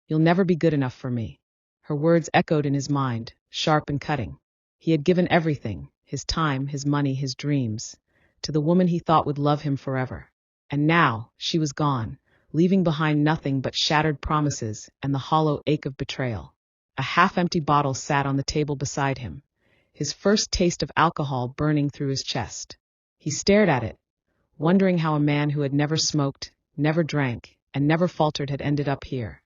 You'll never be good enough for me. Her words echoed in his mind, sharp and cutting. He had given everything, his time, his money, his dreams, to the woman he thought would love him forever. And now, she was gone, leaving behind nothing but shattered promises and the hollow ache of betrayal. A half-empty bottle sat on the table beside him, his first taste of alcohol burning through his chest. He stared at it, wondering how a man who had never smoked, never drank, and never faltered had ended up here.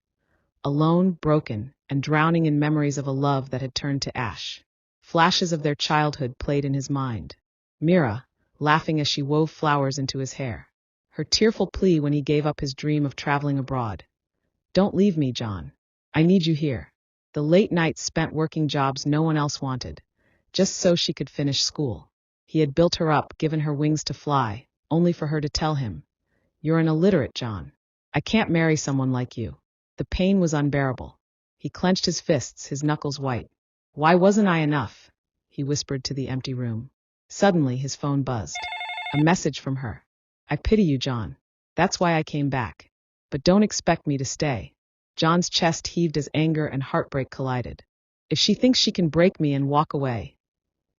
Alone, broken, and drowning in memories of a love that had turned to ash. Flashes of their childhood played in his mind. Mira, laughing as she wove flowers into his hair. Her tearful plea when he gave up his dream of traveling abroad. Don't leave me, John. I need you here. The late nights spent working jobs no one else wanted, just so she could finish school. He had built her up, given her wings to fly, only for her to tell him, "You're an illiterate, John. I can't marry someone like you." The pain was unbearable. He clenched his fists, his knuckles white. "Why wasn't I enough?" he whispered to the empty room. Suddenly, his phone buzzed. A message from her. "I pity you, John. That's why I came back. But don't expect me to stay." John's chest heaved as anger and heartbreak collided. "If she thinks she can break me and walk away..."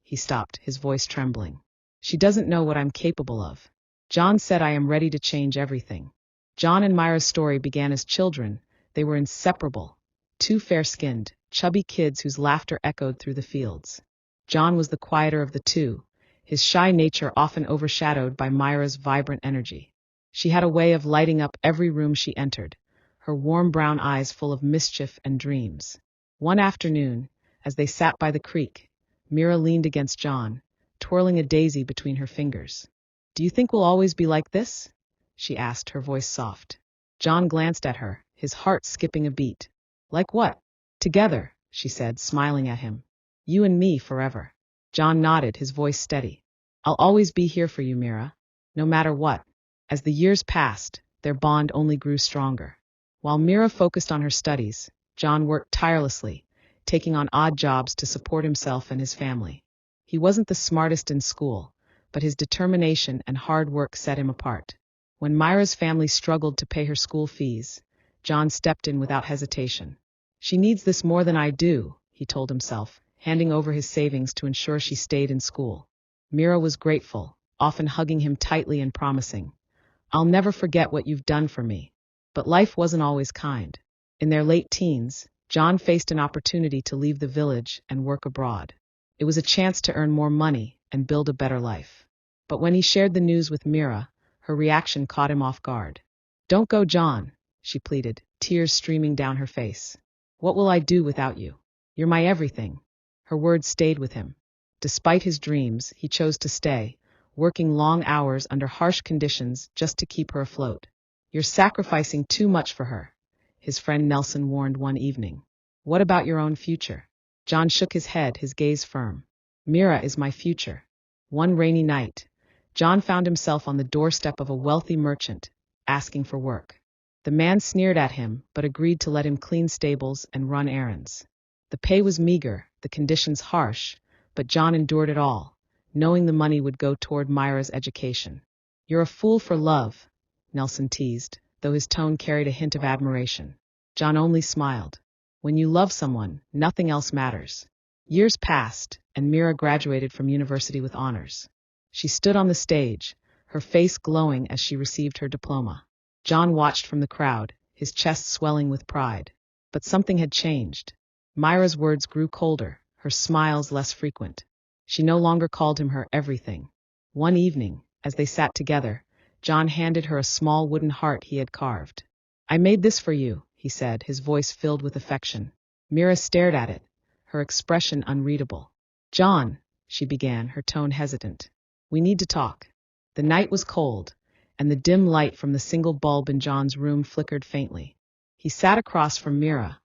He stopped, his voice trembling. "She doesn't know what I'm capable of." John said, "I am ready to change everything." John and Myra's story began as children. They were inseparable. Two fair-skinned, chubby kids whose laughter echoed through the fields. John was the quieter of the two, his shy nature often overshadowed by Myra's vibrant energy. She had a way of lighting up every room she entered, her warm brown eyes full of mischief and dreams. One afternoon, as they sat by the creek, Mira leaned against John, twirling a daisy between her fingers. "Do you think we'll always be like this?" she asked, her voice soft. John glanced at her, his heart skipping a beat. "Like what?" "Together," she said, smiling at him. "You and me forever." John nodded, his voice steady. "I'll always be here for you, Mira, no matter what." As the years passed, their bond only grew stronger. While Mira focused on her studies, John worked tirelessly, taking on odd jobs to support himself and his family. He wasn't the smartest in school, but his determination and hard work set him apart. When Myra's family struggled to pay her school fees, John stepped in without hesitation. "She needs this more than I do," he told himself, handing over his savings to ensure she stayed in school. Mira was grateful, often hugging him tightly and promising, "I'll never forget what you've done for me." But life wasn't always kind. In their late teens, John faced an opportunity to leave the village and work abroad. It was a chance to earn more money and build a better life. But when he shared the news with Mira, her reaction caught him off guard. "Don't go, John," she pleaded, tears streaming down her face. "What will I do without you? You're my everything." Her words stayed with him. Despite his dreams, he chose to stay, working long hours under harsh conditions just to keep her afloat. "You're sacrificing too much for her," his friend Nelson warned one evening. "What about your own future?" John shook his head, his gaze firm. "Mira is my future." One rainy night, John found himself on the doorstep of a wealthy merchant, asking for work. The man sneered at him, but agreed to let him clean stables and run errands. The pay was meager, the conditions harsh, but John endured it all, knowing the money would go toward Myra's education. "You're a fool for love," Nelson teased, though his tone carried a hint of admiration. John only smiled. When you love someone, nothing else matters. Years passed, and Mira graduated from university with honors. She stood on the stage, her face glowing as she received her diploma. John watched from the crowd, his chest swelling with pride. But something had changed. Myra's words grew colder, her smiles less frequent. She no longer called him her everything. One evening, as they sat together, John handed her a small wooden heart he had carved. "I made this for you," he said, his voice filled with affection. Mira stared at it, her expression unreadable. "John," she began, her tone hesitant, "we need to talk." The night was cold, and the dim light from the single bulb in John's room flickered faintly. He sat across from Mira,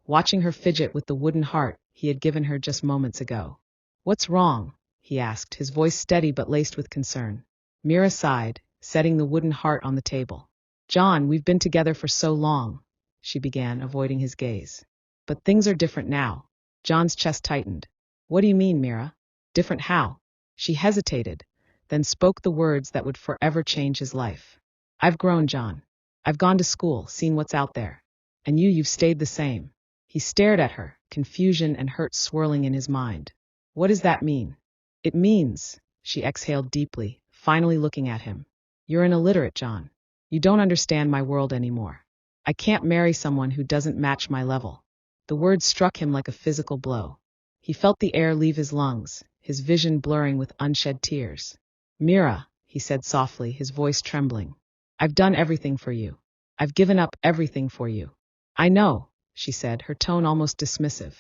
watching her fidget with the wooden heart he had given her just moments ago. "What's wrong?" he asked, his voice steady but laced with concern. Mira sighed, setting the wooden heart on the table. "John, we've been together for so long," she began, avoiding his gaze. "But things are different now." John's chest tightened. "What do you mean, Mira? Different how?" She hesitated, then spoke the words that would forever change his life. "I've grown, John. I've gone to school, seen what's out there. And you've stayed the same. He stared at her, confusion and hurt swirling in his mind. What does that mean? It means, she exhaled deeply, finally looking at him. You're an illiterate, John. You don't understand my world anymore. I can't marry someone who doesn't match my level. The words struck him like a physical blow. He felt the air leave his lungs, his vision blurring with unshed tears. Mira, he said softly, his voice trembling. I've done everything for you. I've given up everything for you. I know, she said, her tone almost dismissive.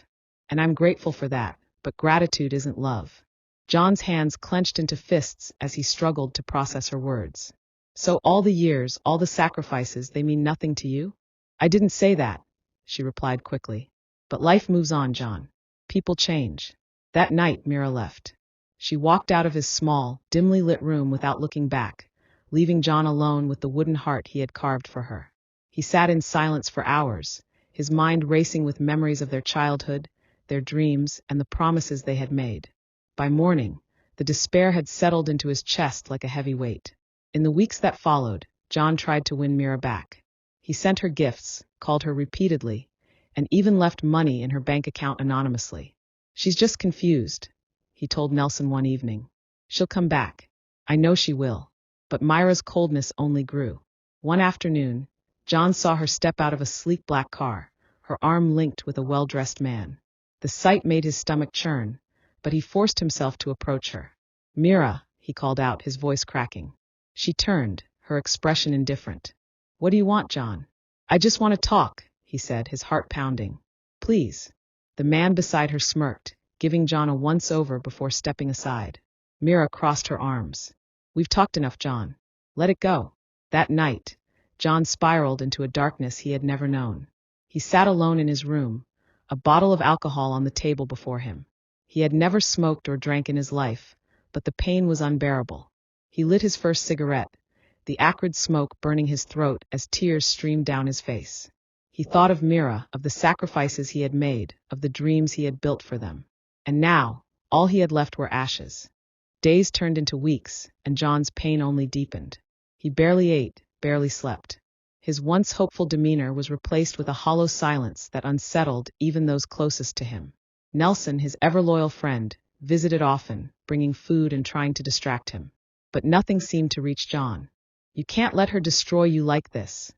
And I'm grateful for that, but gratitude isn't love. John's hands clenched into fists as he struggled to process her words. So all the years, all the sacrifices, they mean nothing to you? I didn't say that, she replied quickly. But life moves on, John. People change. That night, Mira left. She walked out of his small, dimly lit room without looking back, leaving John alone with the wooden heart he had carved for her. He sat in silence for hours, his mind racing with memories of their childhood, their dreams, and the promises they had made. By morning, the despair had settled into his chest like a heavy weight. In the weeks that followed, John tried to win Mira back. He sent her gifts, called her repeatedly, and even left money in her bank account anonymously. She's just confused, he told Nelson one evening. She'll come back. I know she will. But Myra's coldness only grew. One afternoon, John saw her step out of a sleek black car, her arm linked with a well-dressed man. The sight made his stomach churn, but he forced himself to approach her. Mira, he called out, his voice cracking. She turned, her expression indifferent. What do you want, John? I just want to talk, he said, his heart pounding. Please. The man beside her smirked, giving John a once-over before stepping aside. Mira crossed her arms. We've talked enough, John. Let it go. That night, John spiraled into a darkness he had never known. He sat alone in his room, a bottle of alcohol on the table before him. He had never smoked or drank in his life, but the pain was unbearable. He lit his first cigarette, the acrid smoke burning his throat as tears streamed down his face. He thought of Mira, of the sacrifices he had made, of the dreams he had built for them. And now, all he had left were ashes. Days turned into weeks, and John's pain only deepened. He barely ate, barely slept. His once hopeful demeanor was replaced with a hollow silence that unsettled even those closest to him. Nelson, his ever-loyal friend, visited often, bringing food and trying to distract him. But nothing seemed to reach John. You can't let her destroy you like this,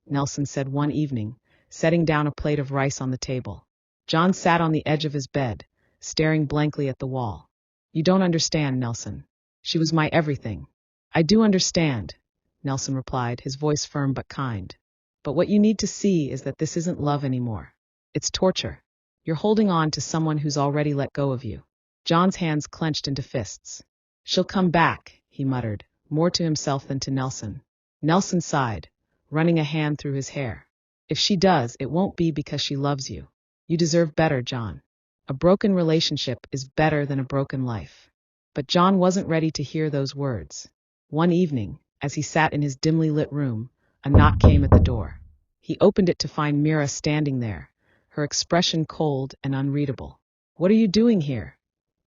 Nelson said one evening, setting down a plate of rice on the table. John sat on the edge of his bed, staring blankly at the wall. You don't understand, Nelson. She was my everything. I do understand, Nelson replied, his voice firm but kind. But what you need to see is that this isn't love anymore. It's torture. You're holding on to someone who's already let go of you. John's hands clenched into fists. She'll come back, he muttered, more to himself than to Nelson. Nelson sighed, running a hand through his hair. If she does, it won't be because she loves you. You deserve better, John. A broken relationship is better than a broken life. But John wasn't ready to hear those words. One evening, as he sat in his dimly lit room, a knock came at the door. He opened it to find Mira standing there, her expression cold and unreadable. What are you doing here?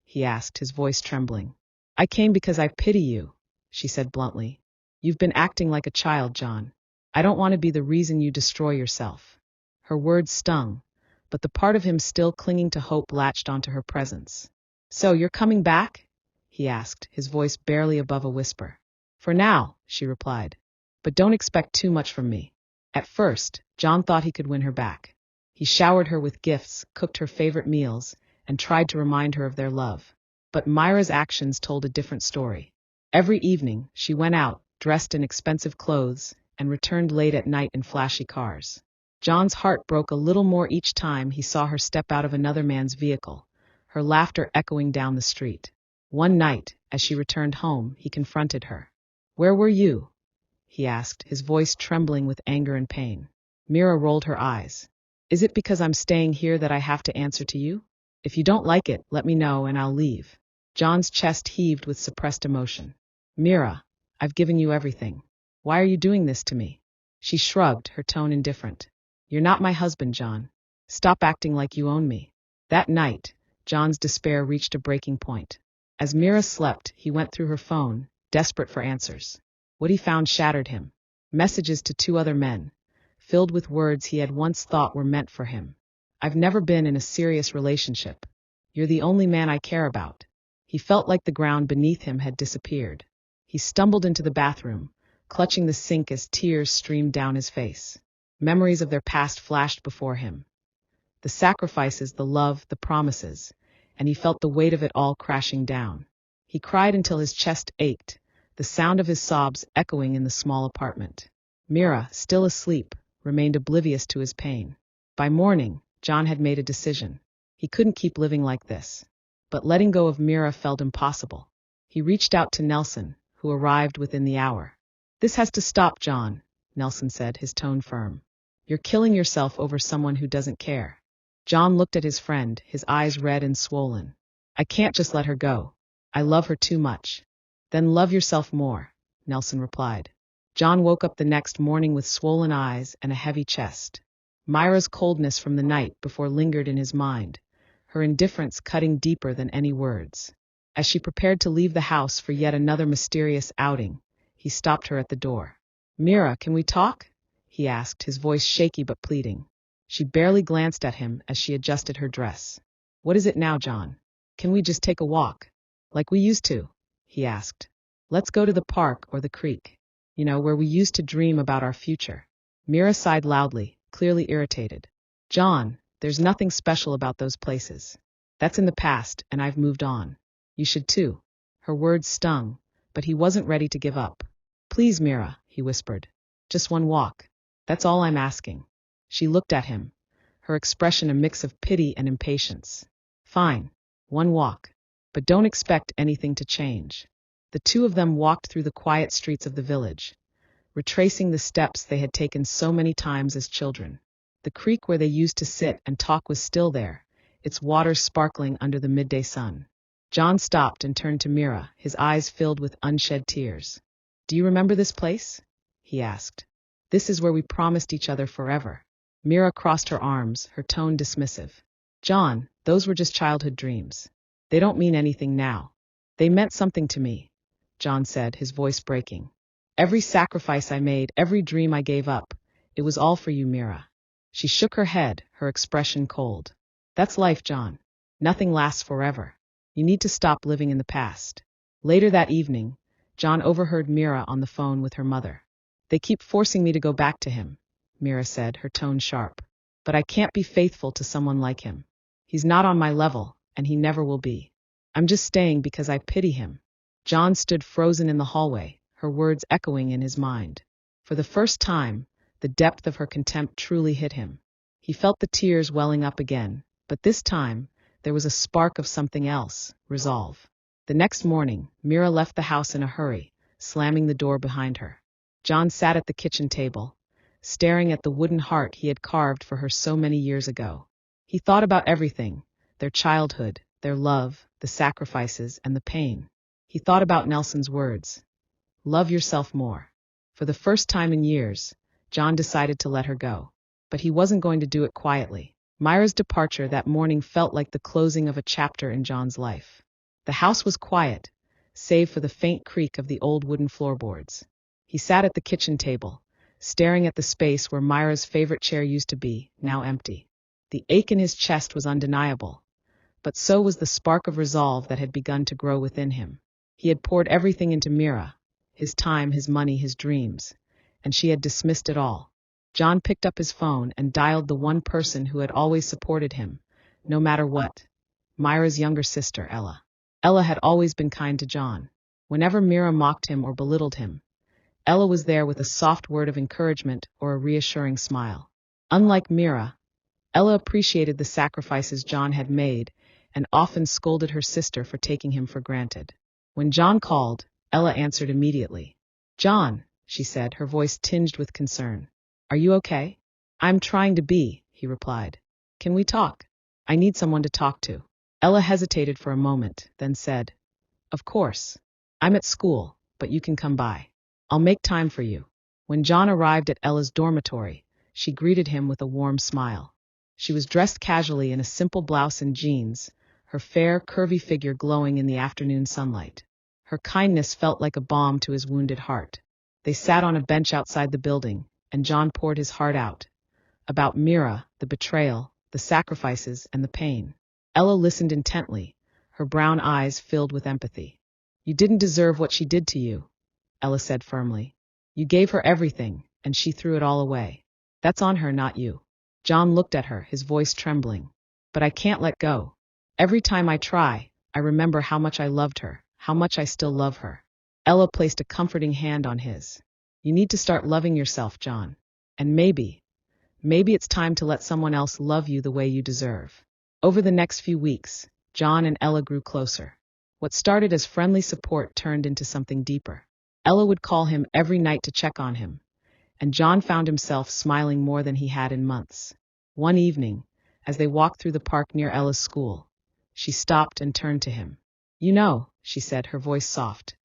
He asked, his voice trembling. I came because I pity you, she said bluntly. You've been acting like a child, John. I don't want to be the reason you destroy yourself. Her words stung, but the part of him still clinging to hope latched onto her presence. So you're coming back? He asked, his voice barely above a whisper. For now, she replied. But don't expect too much from me. At first, John thought he could win her back. He showered her with gifts, cooked her favorite meals, and tried to remind her of their love. But Myra's actions told a different story. Every evening, she went out, dressed in expensive clothes, and returned late at night in flashy cars. John's heart broke a little more each time he saw her step out of another man's vehicle, her laughter echoing down the street. One night, as she returned home, he confronted her. Where were you? He asked, his voice trembling with anger and pain. Mira rolled her eyes. Is it because I'm staying here that I have to answer to you? If you don't like it, let me know and I'll leave. John's chest heaved with suppressed emotion. Mira, I've given you everything. Why are you doing this to me? She shrugged, her tone indifferent. You're not my husband, John. Stop acting like you own me. That night, John's despair reached a breaking point. As Mira slept, he went through her phone, desperate for answers. What he found shattered him. Messages to two other men, filled with words he had once thought were meant for him. I've never been in a serious relationship. You're the only man I care about. He felt like the ground beneath him had disappeared. He stumbled into the bathroom, clutching the sink as tears streamed down his face. Memories of their past flashed before him. The sacrifices, the love, the promises, and he felt the weight of it all crashing down. He cried until his chest ached, the sound of his sobs echoing in the small apartment. Mira, still asleep, remained oblivious to his pain. By morning, John had made a decision. He couldn't keep living like this. But letting go of Mira felt impossible. He reached out to Nelson, who arrived within the hour. "This has to stop, John," Nelson said, his tone firm. "You're killing yourself over someone who doesn't care." John looked at his friend, his eyes red and swollen. "I can't just let her go. I love her too much." "Then love yourself more," Nelson replied. John woke up the next morning with swollen eyes and a heavy chest. Mira's coldness from the night before lingered in his mind, her indifference cutting deeper than any words. As she prepared to leave the house for yet another mysterious outing, he stopped her at the door. "Mira, can we talk?" he asked, his voice shaky but pleading. She barely glanced at him as she adjusted her dress. "What is it now, John? Can we just take a walk? Like we used to?" he asked. "Let's go to the park or the creek. You know, where we used to dream about our future." Mira sighed loudly, clearly irritated. "John, there's nothing special about those places. That's in the past, and I've moved on. You should too." Her words stung, but he wasn't ready to give up. "Please, Mira," he whispered. "Just one walk. That's all I'm asking." She looked at him, her expression a mix of pity and impatience. "Fine, one walk. But don't expect anything to change." The two of them walked through the quiet streets of the village, retracing the steps they had taken so many times as children. The creek where they used to sit and talk was still there, its waters sparkling under the midday sun. John stopped and turned to Mira, his eyes filled with unshed tears. "Do you remember this place?" he asked. "This is where we promised each other forever." Mira crossed her arms, her tone dismissive. "John, those were just childhood dreams. They don't mean anything now." "They meant something to me," John said, his voice breaking. "Every sacrifice I made, every dream I gave up, it was all for you, Mira." She shook her head, her expression cold. "That's life, John. Nothing lasts forever. You need to stop living in the past." Later that evening, John overheard Mira on the phone with her mother. "They keep forcing me to go back to him," Mira said, her tone sharp. "But I can't be faithful to someone like him. He's not on my level, and he never will be. I'm just staying because I pity him." John stood frozen in the hallway, her words echoing in his mind. For the first time, the depth of her contempt truly hit him. He felt the tears welling up again, but this time, there was a spark of something else, resolve. The next morning, Mira left the house in a hurry, slamming the door behind her. John sat at the kitchen table, staring at the wooden heart he had carved for her so many years ago. He thought about everything, their childhood, their love, the sacrifices, and the pain. He thought about Nelson's words. Love yourself more. For the first time in years, John decided to let her go. But he wasn't going to do it quietly. Mira's departure that morning felt like the closing of a chapter in John's life. The house was quiet, save for the faint creak of the old wooden floorboards. He sat at the kitchen table, staring at the space where Mira's favorite chair used to be, now empty. The ache in his chest was undeniable, but so was the spark of resolve that had begun to grow within him. He had poured everything into Mira, his time, his money, his dreams, and she had dismissed it all. John picked up his phone and dialed the one person who had always supported him, no matter what. Mira's younger sister, Ella. Ella had always been kind to John. Whenever Mira mocked him or belittled him, Ella was there with a soft word of encouragement or a reassuring smile. Unlike Mira, Ella appreciated the sacrifices John had made and often scolded her sister for taking him for granted. When John called, Ella answered immediately. "John," she said, her voice tinged with concern. "Are you okay?" "I'm trying to be," he replied. "Can we talk? I need someone to talk to." Ella hesitated for a moment, then said, "Of course. I'm at school, but you can come by. I'll make time for you." When John arrived at Ella's dormitory, she greeted him with a warm smile. She was dressed casually in a simple blouse and jeans, her fair, curvy figure glowing in the afternoon sunlight. Her kindness felt like a balm to his wounded heart. They sat on a bench outside the building, and John poured his heart out. About Mira, the betrayal, the sacrifices, and the pain. Ella listened intently, her brown eyes filled with empathy. You didn't deserve what she did to you, Ella said firmly. You gave her everything, and she threw it all away. That's on her, not you. John looked at her, his voice trembling. But I can't let go. Every time I try, I remember how much I loved her, how much I still love her. Ella placed a comforting hand on his. You need to start loving yourself, John. And maybe it's time to let someone else love you the way you deserve. Over the next few weeks, John and Ella grew closer. What started as friendly support turned into something deeper. Ella would call him every night to check on him, and John found himself smiling more than he had in months. One evening, as they walked through the park near Ella's school, she stopped and turned to him. You know, she said, her voice soft,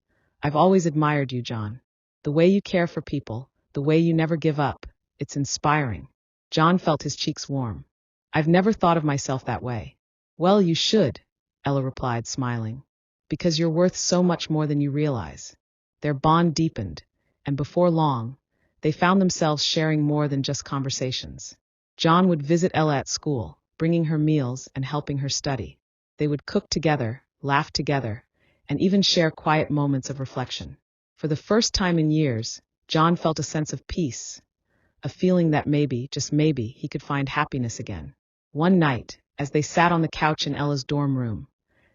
I've always admired you, John. The way you care for people, the way you never give up, it's inspiring. John felt his cheeks warm. I've never thought of myself that way. Well, you should, Ella replied, smiling. Because you're worth so much more than you realize. Their bond deepened, and before long, they found themselves sharing more than just conversations. John would visit Ella at school, bringing her meals and helping her study. They would cook together, laugh together, and even share quiet moments of reflection. For the first time in years, John felt a sense of peace, a feeling that maybe, just maybe, he could find happiness again. One night, as they sat on the couch in Ella's dorm room,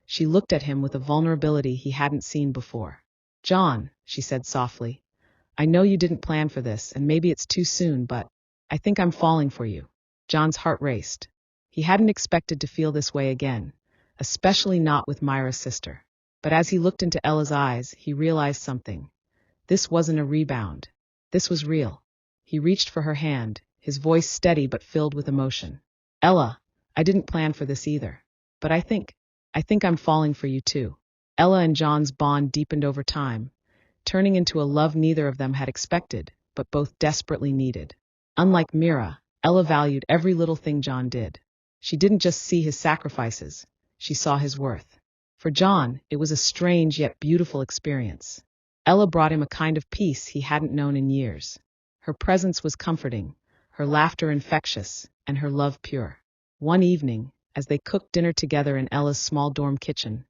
she looked at him with a vulnerability he hadn't seen before. John, she said softly, I know you didn't plan for this, and maybe it's too soon, but I think I'm falling for you. John's heart raced. He hadn't expected to feel this way again, especially not with Mira's sister. But as he looked into Ella's eyes, he realized something. This wasn't a rebound. This was real. He reached for her hand, his voice steady but filled with emotion. Ella, I didn't plan for this either. But I think I'm falling for you too. Ella and John's bond deepened over time, turning into a love neither of them had expected, but both desperately needed. Unlike Mira, Ella valued every little thing John did. She didn't just see his sacrifices, she saw his worth. For John, it was a strange yet beautiful experience. Ella brought him a kind of peace he hadn't known in years. Her presence was comforting, her laughter infectious, and her love pure. One evening, as they cooked dinner together in Ella's small dorm kitchen,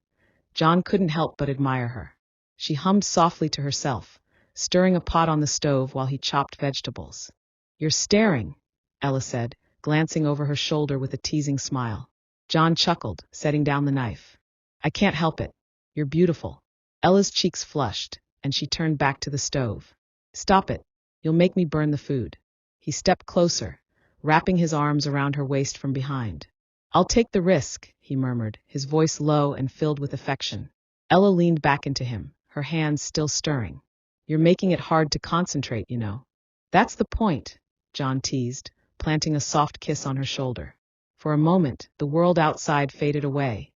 John couldn't help but admire her. She hummed softly to herself, stirring a pot on the stove while he chopped vegetables. You're staring, Ella said, glancing over her shoulder with a teasing smile. John chuckled, setting down the knife. I can't help it. You're beautiful. Ella's cheeks flushed, and she turned back to the stove. Stop it. You'll make me burn the food. He stepped closer, wrapping his arms around her waist from behind. I'll take the risk, he murmured, his voice low and filled with affection. Ella leaned back into him, her hands still stirring. You're making it hard to concentrate, you know. That's the point, John teased, planting a soft kiss on her shoulder. For a moment, the world outside faded away,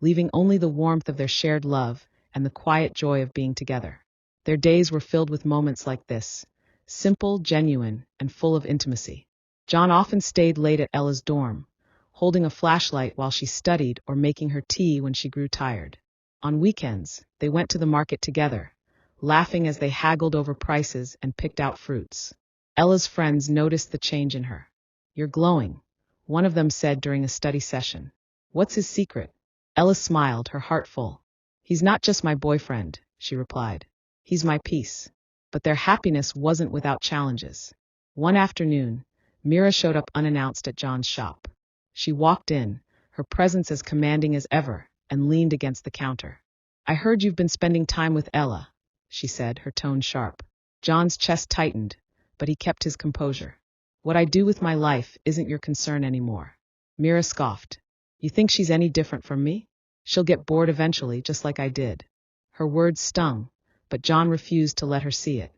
leaving only the warmth of their shared love and the quiet joy of being together. Their days were filled with moments like this, simple, genuine, and full of intimacy. John often stayed late at Ella's dorm, holding a flashlight while she studied or making her tea when she grew tired. On weekends, they went to the market together, laughing as they haggled over prices and picked out fruits. Ella's friends noticed the change in her. You're glowing, one of them said during a study session. What's his secret? Ella smiled, her heart full. He's not just my boyfriend, she replied. He's my peace. But their happiness wasn't without challenges. One afternoon, Mira showed up unannounced at John's shop. She walked in, her presence as commanding as ever, and leaned against the counter. I heard you've been spending time with Ella, she said, her tone sharp. John's chest tightened, but he kept his composure. What I do with my life isn't your concern anymore. Mira scoffed. You think she's any different from me? She'll get bored eventually, just like I did. Her words stung, but John refused to let her see it.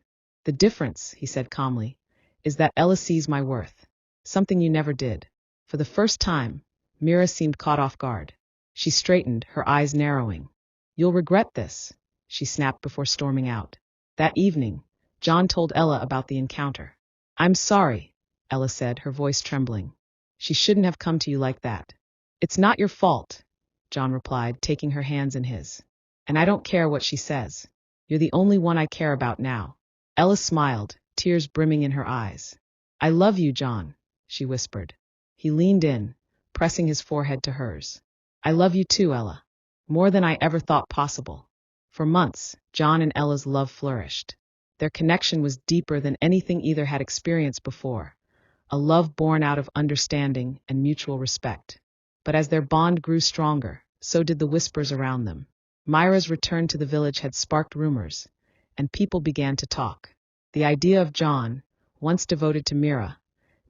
The difference, he said calmly, is that Ella sees my worth. Something you never did. For the first time, Mira seemed caught off guard. She straightened, her eyes narrowing. You'll regret this, she snapped before storming out. That evening, John told Ella about the encounter. I'm sorry, Ella said, her voice trembling. She shouldn't have come to you like that. It's not your fault, John replied, taking her hands in his. And I don't care what she says. You're the only one I care about now. Ella smiled, tears brimming in her eyes. "I love you, John," she whispered. He leaned in, pressing his forehead to hers. "I love you too, Ella. More than I ever thought possible." For months, John and Ella's love flourished. Their connection was deeper than anything either had experienced before, a love born out of understanding and mutual respect. But as their bond grew stronger, so did the whispers around them. Mira's return to the village had sparked rumors, and people began to talk. The idea of John, once devoted to Mira,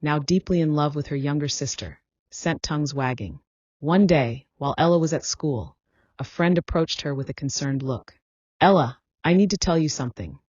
now deeply in love with her younger sister, sent tongues wagging. One day, while Ella was at school, a friend approached her with a concerned look. "Ella, I need to tell you something,"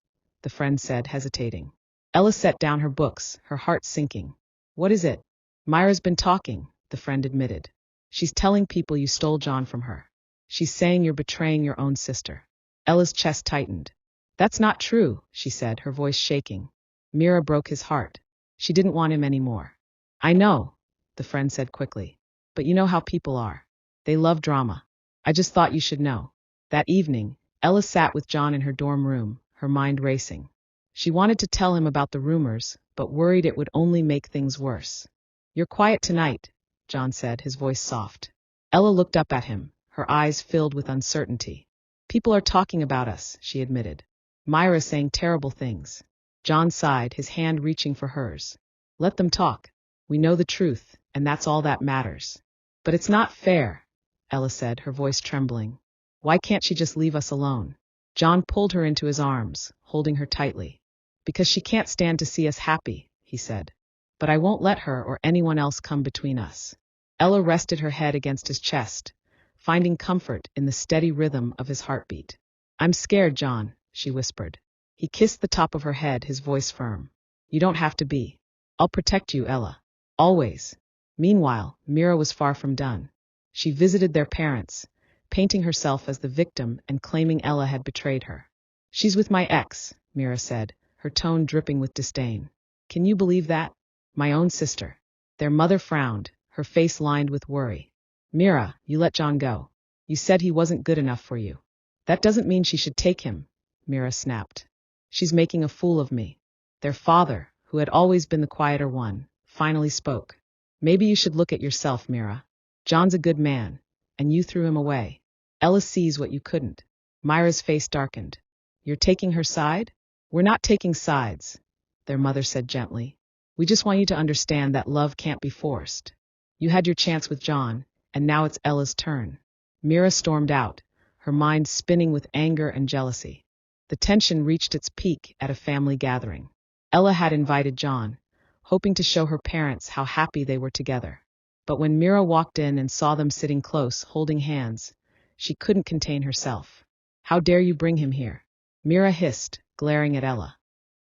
the friend said, hesitating. Ella set down her books, her heart sinking. "What is it?" "Myra's been talking," the friend admitted. "She's telling people you stole John from her. She's saying you're betraying your own sister." Ella's chest tightened. "That's not true," she said, her voice shaking. "Mira broke his heart. She didn't want him anymore." "I know," the friend said quickly. "But you know how people are. They love drama. I just thought you should know." That evening, Ella sat with John in her dorm room, her mind racing. She wanted to tell him about the rumors, but worried it would only make things worse. "You're quiet tonight," John said, his voice soft. Ella looked up at him, her eyes filled with uncertainty. "People are talking about us," she admitted. "Myra saying terrible things." John sighed, his hand reaching for hers. "Let them talk. We know the truth, and that's all that matters." "But it's not fair," Ella said, her voice trembling. "Why can't she just leave us alone?" John pulled her into his arms, holding her tightly. "Because she can't stand to see us happy," he said. "But I won't let her or anyone else come between us." Ella rested her head against his chest, finding comfort in the steady rhythm of his heartbeat. "I'm scared, John," she whispered. He kissed the top of her head, his voice firm. "You don't have to be. I'll protect you, Ella. Always." Meanwhile, Mira was far from done. She visited their parents, painting herself as the victim and claiming Ella had betrayed her. "She's with my ex," Mira said, her tone dripping with disdain. "Can you believe that? My own sister." Their mother frowned, her face lined with worry. "Mira, you let John go. You said he wasn't good enough for you." "That doesn't mean she should take him," Mira snapped. "She's making a fool of me." Their father, who had always been the quieter one, finally spoke. "Maybe you should look at yourself, Mira. John's a good man, and you threw him away. Ella sees what you couldn't." Myra's face darkened. "You're taking her side?" "We're not taking sides," their mother said gently. "We just want you to understand that love can't be forced. You had your chance with John, and now it's Ella's turn." Mira stormed out, her mind spinning with anger and jealousy. The tension reached its peak at a family gathering. Ella had invited John, hoping to show her parents how happy they were together. But when Mira walked in and saw them sitting close, holding hands, she couldn't contain herself. "How dare you bring him here?" Mira hissed, glaring at Ella.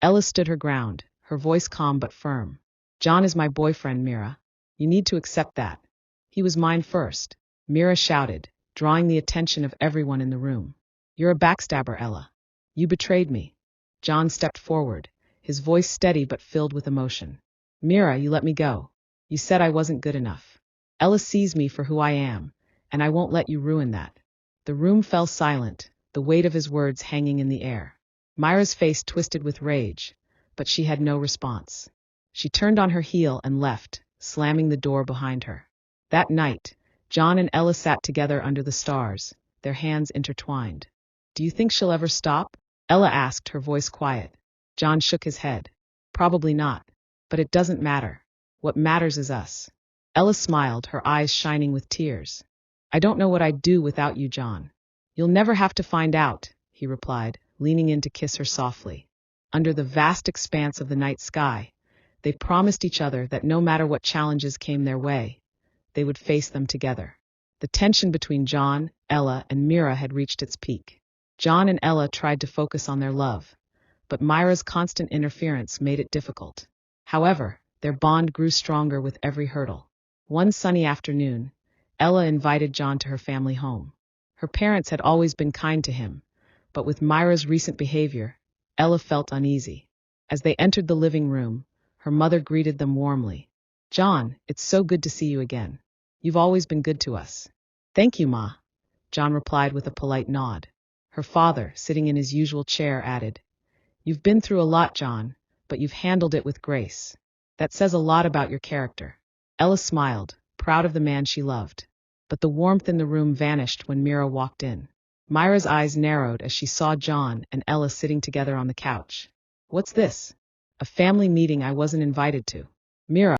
Ella stood her ground, her voice calm but firm. "John is my boyfriend, Mira. You need to accept that. He was mine first." Mira shouted, drawing the attention of everyone in the room. "You're a backstabber, Ella. You betrayed me." John stepped forward, his voice steady but filled with emotion. "Mira, you let me go. You said I wasn't good enough. Ella sees me for who I am, and I won't let you ruin that." The room fell silent, the weight of his words hanging in the air. Myra's face twisted with rage, but she had no response. She turned on her heel and left, slamming the door behind her. That night, John and Ella sat together under the stars, their hands intertwined. "Do you think she'll ever stop?" Ella asked, her voice quiet. John shook his head. "Probably not. But it doesn't matter. What matters is us." Ella smiled, her eyes shining with tears. "I don't know what I'd do without you, John." "You'll never have to find out," he replied, leaning in to kiss her softly. Under the vast expanse of the night sky, they promised each other that no matter what challenges came their way, they would face them together. The tension between John, Ella, and Mira had reached its peak. John and Ella tried to focus on their love, but Myra's constant interference made it difficult. However, their bond grew stronger with every hurdle. One sunny afternoon, Ella invited John to her family home. Her parents had always been kind to him, but with Myra's recent behavior, Ella felt uneasy. As they entered the living room, her mother greeted them warmly. "John, it's so good to see you again. You've always been good to us." "Thank you, Ma," John replied with a polite nod. Her father, sitting in his usual chair, added, "You've been through a lot, John, but you've handled it with grace. That says a lot about your character." Ella smiled, proud of the man she loved. But the warmth in the room vanished when Mira walked in. Myra's eyes narrowed as she saw John and Ella sitting together on the couch. "What's this?" "A family meeting I wasn't invited to." Mira,